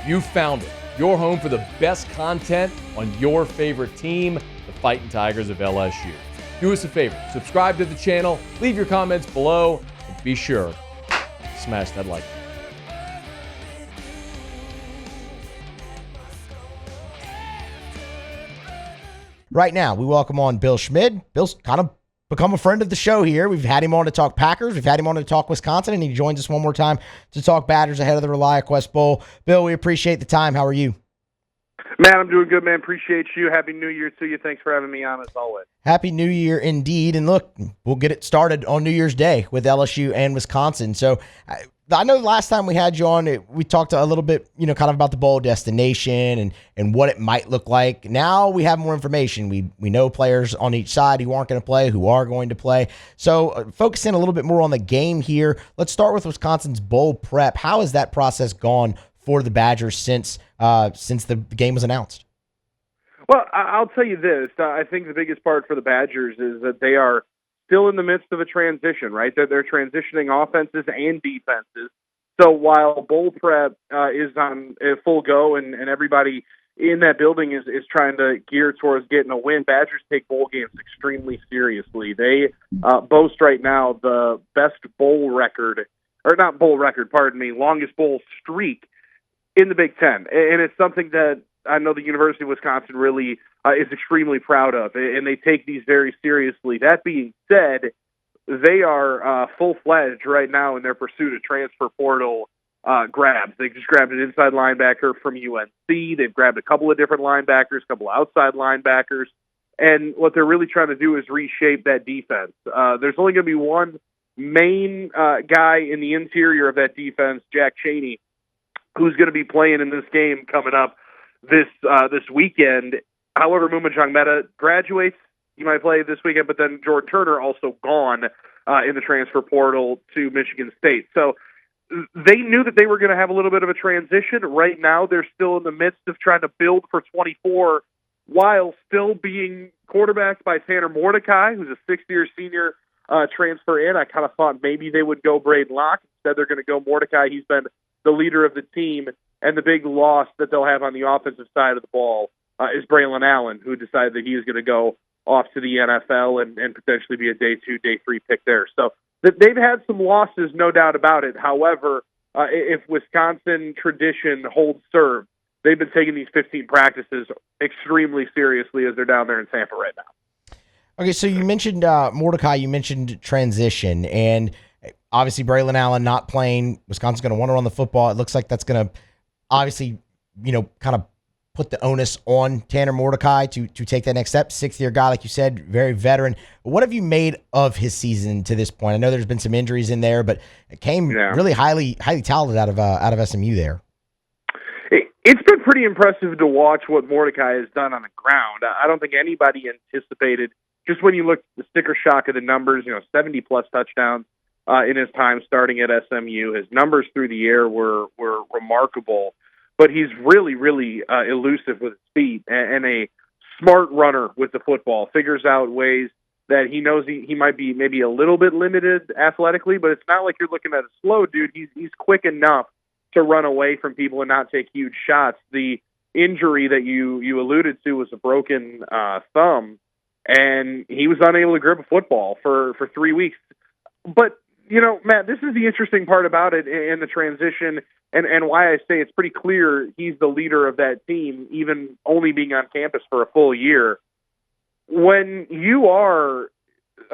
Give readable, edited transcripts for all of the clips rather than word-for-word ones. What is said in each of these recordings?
You found it. Your home for the best content on your favorite team, the Fighting Tigers of LSU. Do us a favor, subscribe to the channel, leave your comments below, and be sure to smash that like button. Right now, we welcome on Bill Schmid. Bill's kind of become a friend of the show here. We've had him on to talk Packers. We've had him on to talk Wisconsin, and he joins us one more time to talk Badgers ahead of the ReliaQuest Bowl. Bill, we appreciate the time. How are you? Man, I'm doing good, man. Appreciate you. Happy New Year to you. Thanks for having me on, as always. Happy New Year indeed. And look, we'll get it started on New Year's Day with LSU and Wisconsin. So I know last time we had you on, we talked a little bit, kind of about the bowl destination and what it might look like. Now we have more information. We know players on each side who aren't going to play, who are going to play. So focusing a little bit more on the game here, let's start with Wisconsin's bowl prep. How has that process gone for the Badgers since the game was announced? Well, I'll tell you this. I think the biggest part for the Badgers is that they are still in the midst of a transition, right? They're transitioning offenses and defenses. So while bowl prep is on full go and everybody in that building is trying to gear towards getting a win, Badgers take bowl games extremely seriously. They boast right now the best bowl record, or not bowl record, pardon me, longest bowl streak in the Big Ten. And it's something that I know the University of Wisconsin really is extremely proud of, and they take these very seriously. That being said, they are full-fledged right now in their pursuit of transfer portal grabs. They just grabbed an inside linebacker from UNC. They've grabbed a couple of different linebackers, a couple of outside linebackers, and what they're really trying to do is reshape that defense. There's only going to be one main guy in the interior of that defense, Jack Chaney, who's going to be playing in this game coming up this weekend. However, Mumajong Mehta graduates. He might play this weekend, but then Jordan Turner also gone in the transfer portal to Michigan State. So they knew that they were going to have a little bit of a transition. Right now, they're still in the midst of trying to build for 24 while still being quarterbacked by Tanner Mordecai, who's a sixth-year senior transfer in. I kind of thought maybe they would go Braden Locke. Instead, they're going to go Mordecai. He's been the leader of the team, and the big loss that they'll have on the offensive side of the ball is Braylon Allen, who decided that he is going to go off to the NFL and potentially be a day 2, day 3 pick there. So they've had some losses, no doubt about it. However, if Wisconsin tradition holds serve, they've been taking these 15 practices extremely seriously as they're down there in Tampa right now. Okay, so you mentioned Mordecai, you mentioned transition, and obviously Braylon Allen not playing. Wisconsin's going to want to run the football. It looks like that's going to obviously, kind of put the onus on Tanner Mordecai to take that next step. Sixth-year guy, like you said, very veteran. What have you made of his season to this point? I know there's been some injuries in there, but it came really highly talented out of SMU there. It's been pretty impressive to watch what Mordecai has done on the ground. I don't think anybody anticipated, just when you look at the sticker shock of the numbers, 70-plus touchdowns in his time starting at SMU. His numbers through the air were remarkable. But he's really, really elusive with his feet and a smart runner with the football. Figures out ways that he knows he might be maybe a little bit limited athletically, but it's not like you're looking at a slow dude. He's quick enough to run away from people and not take huge shots. The injury that you alluded to was a broken thumb, and he was unable to grip a football for 3 weeks. But, Matt, this is the interesting part about it in the transition and why I say it's pretty clear he's the leader of that team, even only being on campus for a full year. When you are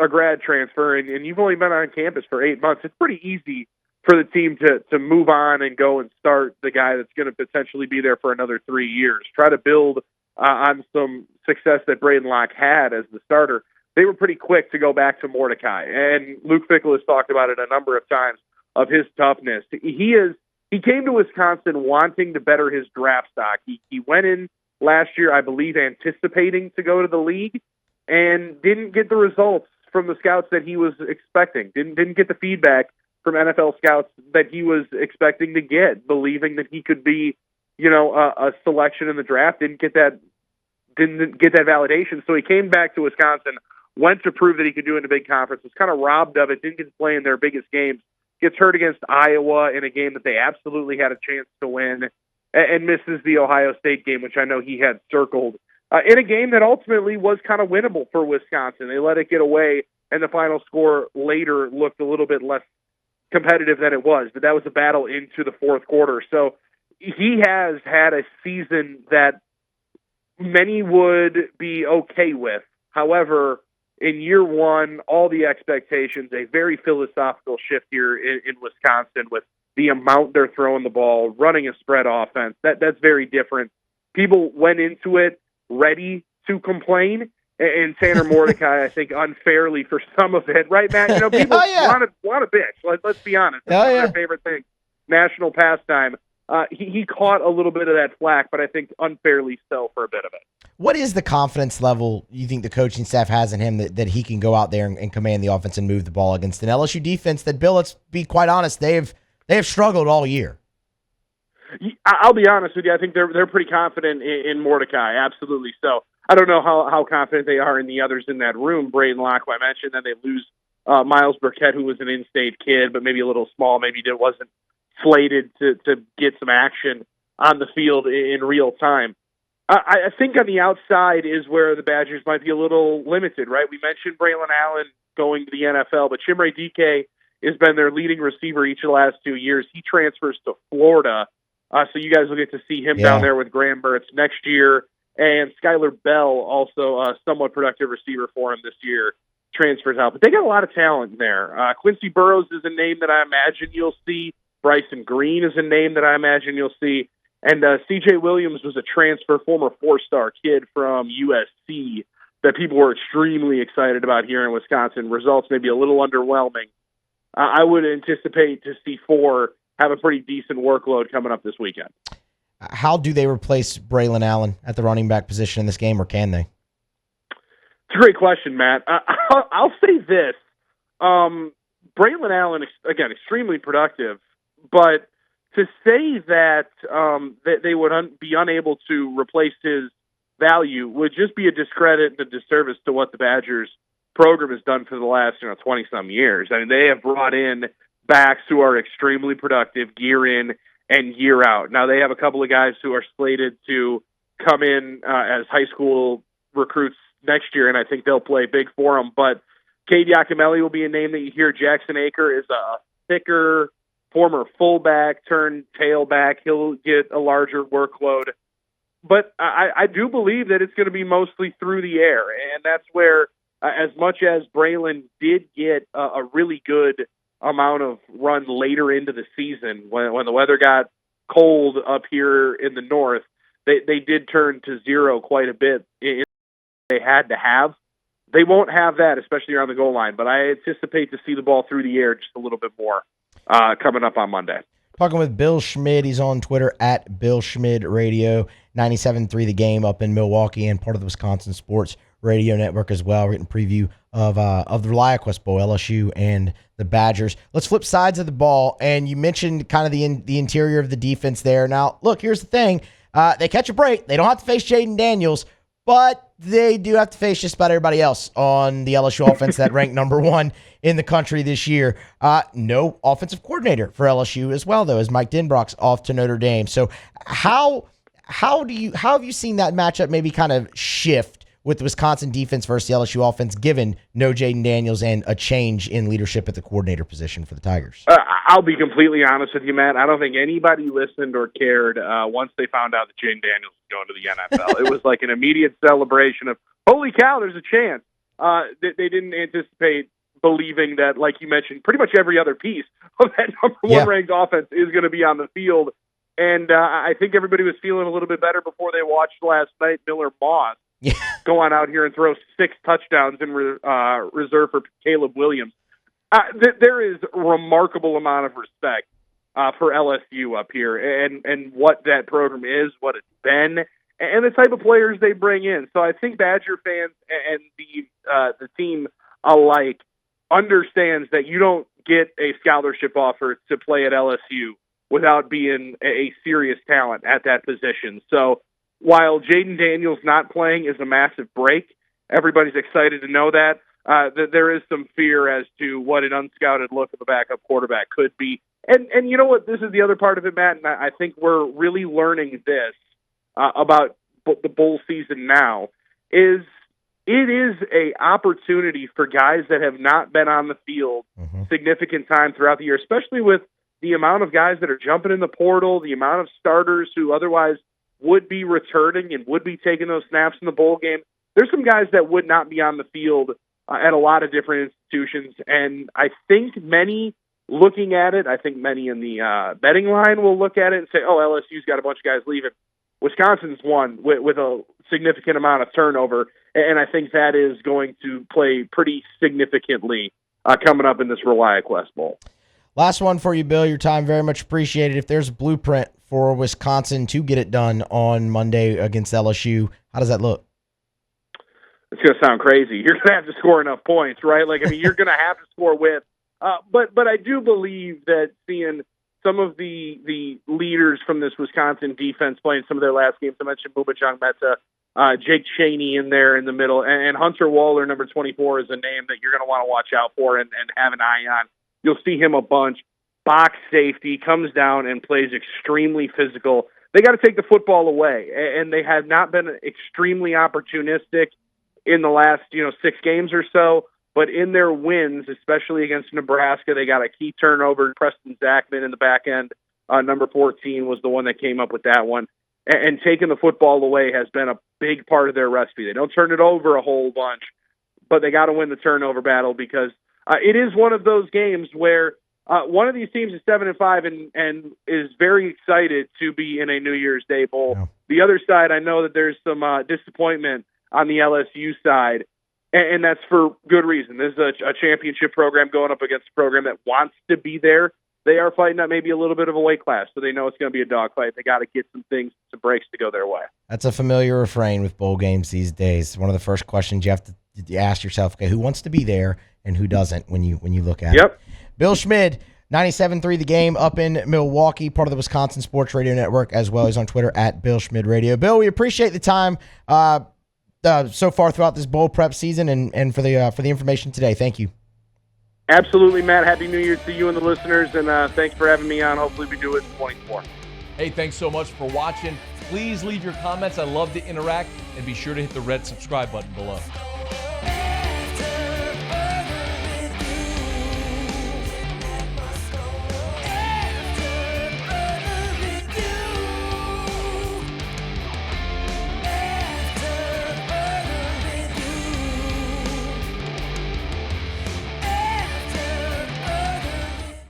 a grad transfer and you've only been on campus for 8 months, it's pretty easy for the team to move on and go and start the guy that's going to potentially be there for another 3 years. Try to build on some success that Braden Locke had as the starter. They were pretty quick to go back to Mordecai. And Luke Fickell has talked about it a number of times of his toughness. He came to Wisconsin wanting to better his draft stock. He went in last year, I believe, anticipating to go to the league and didn't get the results from the scouts that he was expecting. Didn't get the feedback from NFL scouts that he was expecting to get, believing that he could be, a selection in the draft. Didn't get that validation. So he came back to Wisconsin, went to prove that he could do it in a big conference, was kind of robbed of it, didn't get to play in their biggest games, gets hurt against Iowa in a game that they absolutely had a chance to win, and misses the Ohio State game, which I know he had circled, in a game that ultimately was kind of winnable for Wisconsin. They let it get away, and the final score later looked a little bit less competitive than it was, but that was a battle into the fourth quarter. So he has had a season that many would be okay with. However, in year one, all the expectations, a very philosophical shift here in Wisconsin with the amount they're throwing the ball, running a spread offense. That's very different. People went into it ready to complain, and Tanner Mordecai, I think, unfairly for some of it. Right, Matt? People want to bitch. Let's be honest. It's one of their favorite things. National pastime. He caught a little bit of that flack, but I think unfairly so for a bit of it. What is the confidence level you think the coaching staff has in him that he can go out there and command the offense and move the ball against an LSU defense that, Bill, let's be quite honest, they have struggled all year? I'll be honest with you. I think they're pretty confident in Mordecai, absolutely. So I don't know how confident they are in the others in that room. Braden Locke, I mentioned, then they lose Miles Burkett, who was an in-state kid, but maybe a little small. Maybe it wasn't slated to get some action on the field in real time. I think on the outside is where the Badgers might be a little limited, right? We mentioned Braylon Allen going to the NFL, but Chimere Dike has been their leading receiver each of the last 2 years. He transfers to Florida, so you guys will get to see him down there with Graham Burtz next year. And Skylar Bell, also a somewhat productive receiver for him this year, transfers out. But they got a lot of talent there. Quincy Burrows is a name that I imagine you'll see. Bryson Green is a name that I imagine you'll see. And C.J. Williams was a transfer, former four-star kid from USC that people were extremely excited about here in Wisconsin. Results may be a little underwhelming. I would anticipate to see four have a pretty decent workload coming up this weekend. How do they replace Braylon Allen at the running back position in this game, or can they? It's a great question, Matt. I'll say this. Braylon Allen, again, extremely productive, but to say that they would be unable to replace his value would just be a discredit and a disservice to what the Badgers program has done for the last 20-some years. I mean, they have brought in backs who are extremely productive year in and year out. Now, they have a couple of guys who are slated to come in as high school recruits next year, and I think they'll play big for them. But Cade Yakimelli will be a name that you hear. Jackson Aker is a thicker former fullback turned tailback. He'll get a larger workload. But I do believe that it's going to be mostly through the air, and that's where, as much as Braylon did get a really good amount of run later into the season, when the weather got cold up here in the north, they did turn to zero quite a bit. They had to have. They won't have that, especially around the goal line, but I anticipate to see the ball through the air just a little bit more coming up on Monday. Talking with Bill Schmid. He's on Twitter at Bill Schmid Radio, 97.3 The Game up in Milwaukee and part of the Wisconsin Sports Radio Network as well. We're getting a preview of the ReliaQuest Bowl, LSU and the Badgers. Let's flip sides of the ball, and you mentioned kind of the interior of the defense there. Now, look, here's the thing. They catch a break. They don't have to face Jaden Daniels, but they do have to face just about everybody else on the LSU offense that ranked number one in the country this year. No offensive coordinator for LSU as well, though, as Mike Denbrock's off to Notre Dame. So how have you seen that matchup maybe kind of shift with the Wisconsin defense versus the LSU offense, given no Jaden Daniels and a change in leadership at the coordinator position for the Tigers? I'll be completely honest with you, Matt. I don't think anybody listened or cared once they found out that Jaden Daniels was going to the NFL. It was like an immediate celebration of, holy cow, there's a chance. They didn't anticipate believing that, like you mentioned, pretty much every other piece of that number one ranked offense is going to be on the field. And I think everybody was feeling a little bit better before they watched last night Miller Moss go on out here and throw 6 touchdowns in reserve for Caleb Williams. There is a remarkable amount of respect for LSU up here and what that program is, what it's been, and the type of players they bring in. So I think Badger fans and the team alike understands that you don't get a scholarship offer to play at LSU without being a serious talent at that position. So while Jaden Daniels not playing is a massive break, everybody's excited to know that. There is some fear as to what an unscouted look of a backup quarterback could be. And you know what? This is the other part of it, Matt, and I think we're really learning this about the bowl season now, is it is a opportunity for guys that have not been on the field significant time throughout the year, especially with the amount of guys that are jumping in the portal, the amount of starters who otherwise would be returning and would be taking those snaps in the bowl game. There's some guys that would not be on the field at a lot of different institutions, and I think many looking at it, I think many in the betting line will look at it and say, oh, LSU's got a bunch of guys leaving. Wisconsin's won with a significant amount of turnover, and I think that is going to play pretty significantly coming up in this ReliaQuest Bowl. Last one for you, Bill. Your time very much appreciated. If there's a blueprint for Wisconsin to get it done on Monday against LSU, how does that look? It's going to sound crazy. You're going to have to score enough points, right? You're going to have to score with. But I do believe that seeing some of the leaders from this Wisconsin defense playing some of their last games, I mentioned Mubajang Meta, Jake Chaney in there in the middle, and Hunter Waller, number 24, is a name that you're going to want to watch out for and have an eye on. You'll see him a bunch. Box safety, comes down and plays extremely physical. They got to take the football away, and they have not been extremely opportunistic in the last 6 games or so. But in their wins, especially against Nebraska, they got a key turnover. Preston Zachman in the back end, number 14, was the one that came up with that one. And taking the football away has been a big part of their recipe. They don't turn it over a whole bunch, but they got to win the turnover battle because it is one of those games where one of these teams is 7-5 and is very excited to be in a New Year's Day Bowl. Yeah. The other side, I know that there's some disappointment on the LSU side. And that's for good reason. This is a championship program going up against a program that wants to be there. They are fighting at maybe a little bit of a weight class, so they know it's going to be a dogfight. They got to get some things, some breaks to go their way. That's a familiar refrain with bowl games these days. One of the first questions you have to ask yourself, okay, who wants to be there and who doesn't when you look at it. Bill Schmid, 97.3 The Game up in Milwaukee, part of the Wisconsin Sports Radio Network as well. He's on Twitter at Bill Schmid Radio. Bill, we appreciate the time so far throughout this bowl prep season and for the information today. Thank you. Absolutely, Matt. Happy New Year to you and the listeners, and thanks for having me on. Hopefully we do it in 24. Hey, thanks so much for watching. Please leave your comments. I love to interact, and be sure to hit the red subscribe button below.